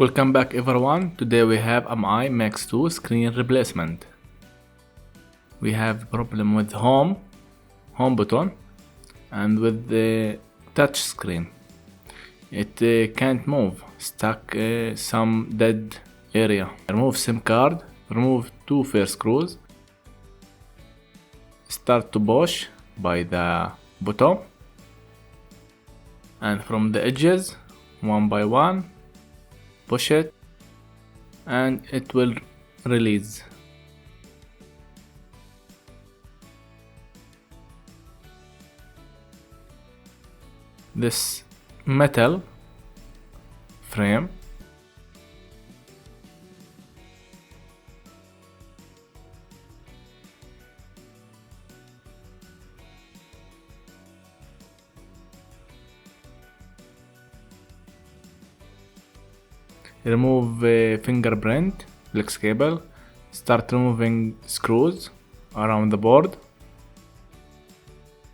Welcome back everyone. Today we have MI Max 2 screen replacement. We have problem with home button and with the touch screen. It can't move, stuck some dead area. Remove SIM card, remove two first screws. Start to push by the bottom and from the edges one by one. Push it and it will release. This metal frame remove fingerprint, flex cable, start removing screws around the board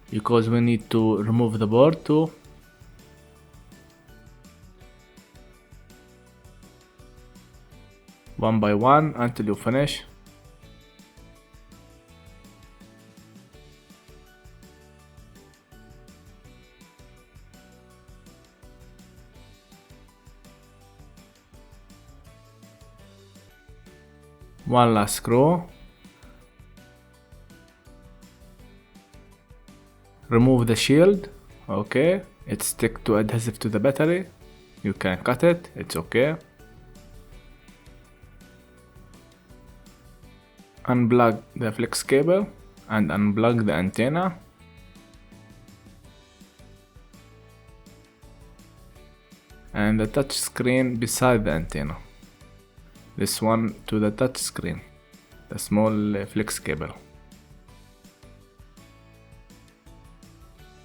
because we need to remove the board too. One by one until you finish. One last screw. Remove the shield. Okay, it stick to adhesive to the battery. You can cut it, it's okay. Unplug the flex cable and unplug the antenna. And the touch screen beside the antenna. This one to the touch screen, the small flex cable.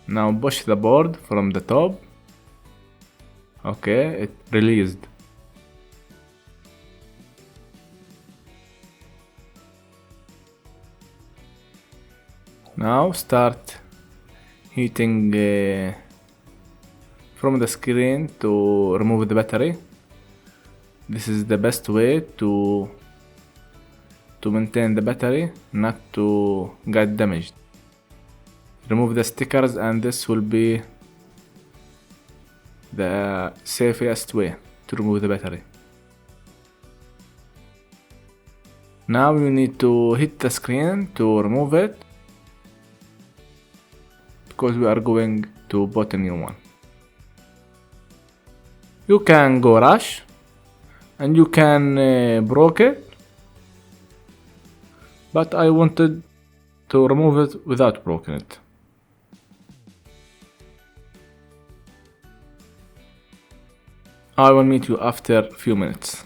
Now push the board from the top. Okay, it released. Now start heating from the screen to remove the battery. This is the best way to maintain the battery, not to get damaged. Remove the stickers and this will be the safest way to remove the battery. Now you need to hit the screen to remove it because we are going to put a new one. You can go rush and you can broke it, but I wanted to remove it without broken it. I will meet you after a few minutes.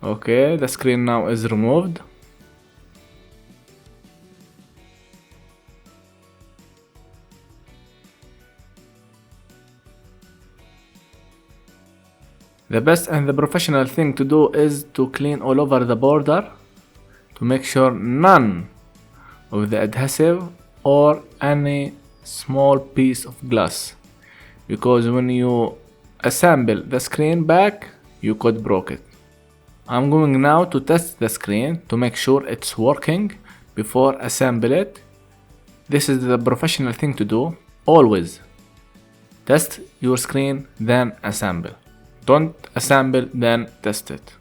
Okay, the screen now is removed. The best and the professional thing to do is to clean all over the border to make sure none of the adhesive or any small piece of glass, because when you assemble the screen back you could break it. I'm going now to test the screen to make sure it's working before assemble it. This is the professional thing to do. Always test your screen then assemble. Don't assemble then test it.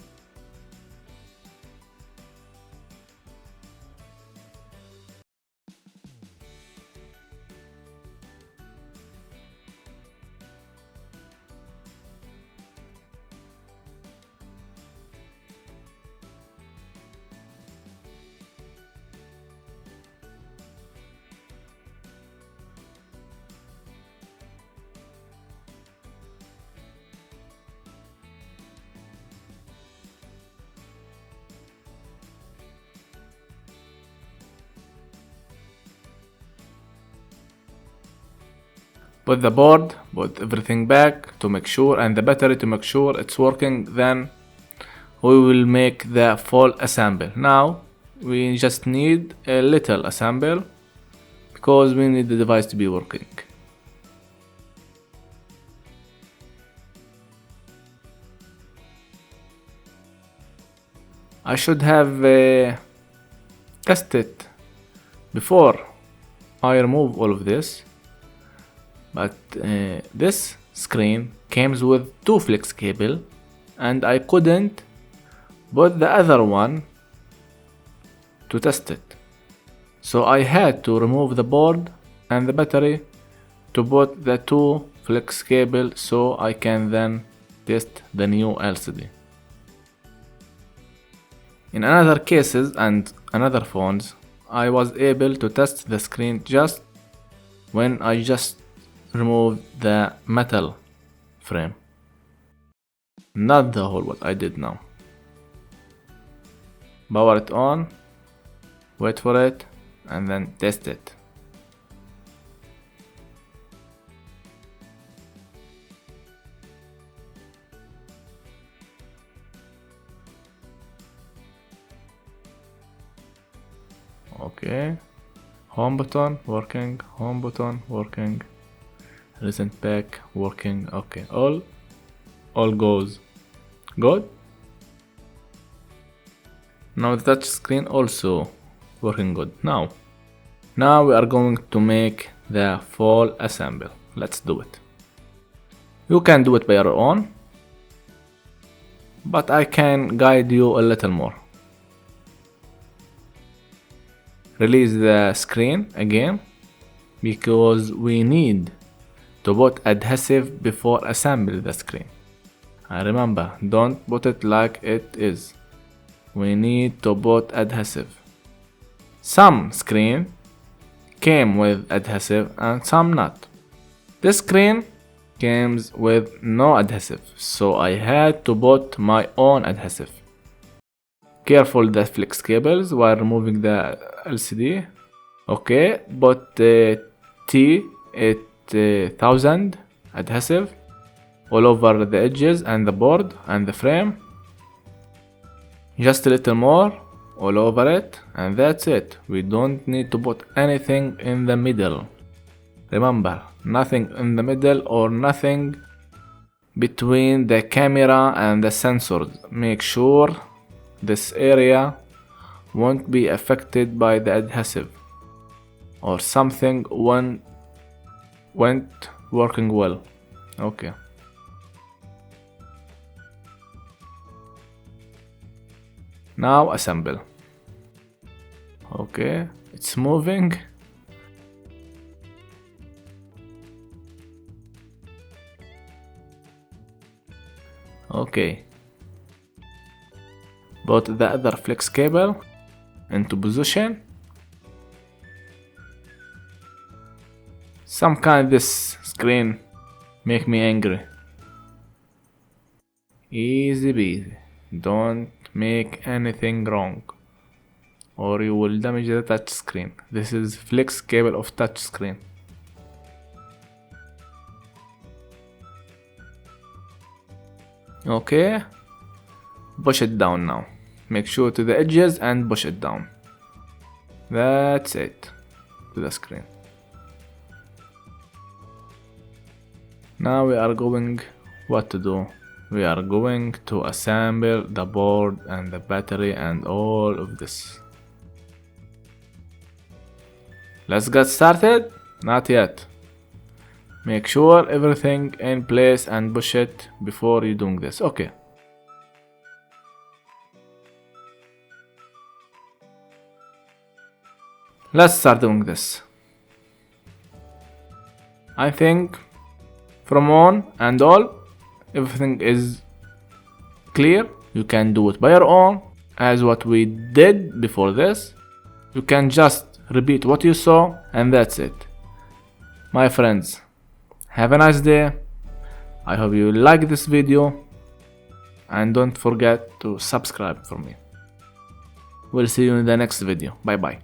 put the board, put everything back to make sure, and the battery to make sure it's working. Then we will make the full assemble. Now we just need a little assemble because we need the device to be working. I should have tested before I remove all of this, but this screen comes with 2 flex cable and I couldn't put the other one to test it, so I had to remove the board and the battery to put the 2 flex cable so I can then test the new LCD. In other cases and another phones, I was able to test the screen just when I just removed the metal frame, not the whole what I did now. Power it on, wait for it, and then test it. Okay, home button working, home button working, recent pack working. Okay, all goes good. Now the touch screen also working good. Now we are going to make the full assemble. Let's do it. You can do it by your own, but I can guide you a little more. Release the screen again because we need to put adhesive before assembling the screen. And remember, don't put it like it is. We need to put adhesive. Some screen came with adhesive and some not. This screen comes with no adhesive, so I had to put my own adhesive. Careful the flex cables while removing the LCD. Okay, but T8000 adhesive all over the edges and the board and the frame. Just a little more all over it, and that's it. We don't need to put anything in the middle. Remember, nothing in the middle or nothing between the camera and the sensors. Make sure this area won't be affected by the adhesive or something went working well. Okay. Now assemble. Okay, it's moving. Okay. Put the other flex cable into position. Some kind this screen make me angry. Easy peasy. Don't make anything wrong or you will damage the touch screen. This is flex cable of touch screen. Okay, push it down now. Make sure to the edges and push it down. That's it to the screen. Now we are going what to do. We are going to assemble the board and the battery and all of this. Let's get started? Not yet. Make sure everything in place and push it before you doing this. Okay. Let's start doing this. I think from on and all, everything is clear. You can do it by your own as what we did before this. You can just repeat what you saw and that's it. My friends, have a nice day. I hope you like this video and don't forget to subscribe for me. We'll see you in the next video. Bye bye.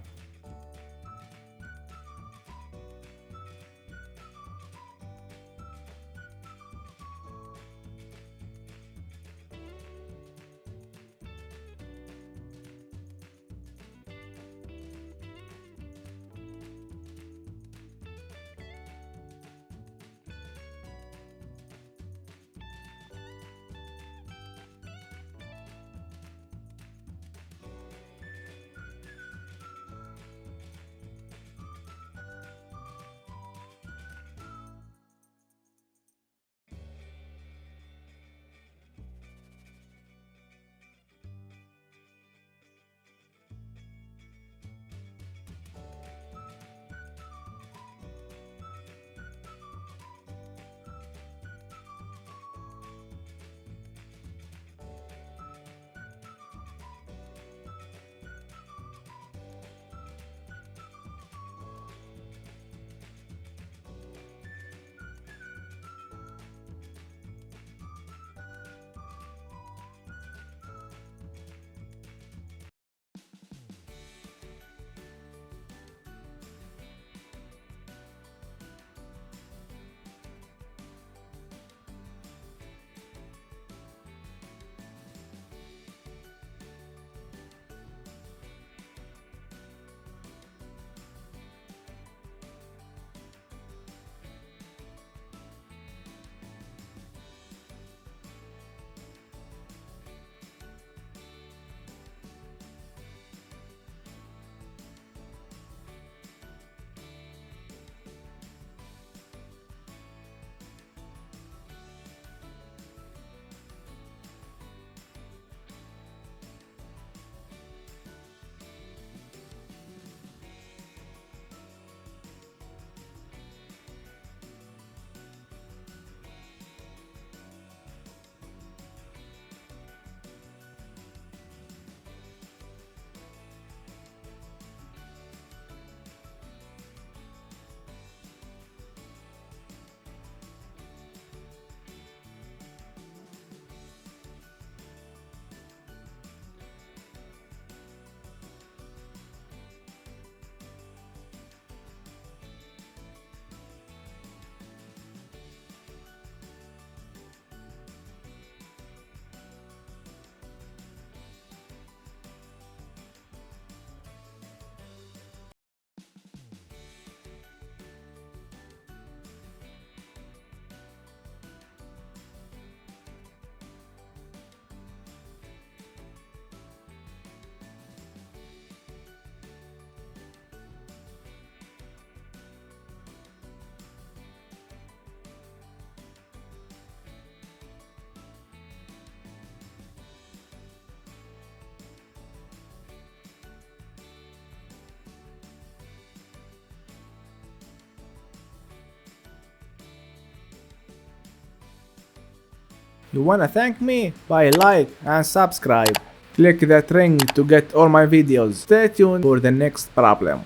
You wanna thank me? By like and subscribe. Click that ring to get all my videos. Stay tuned for the next problem.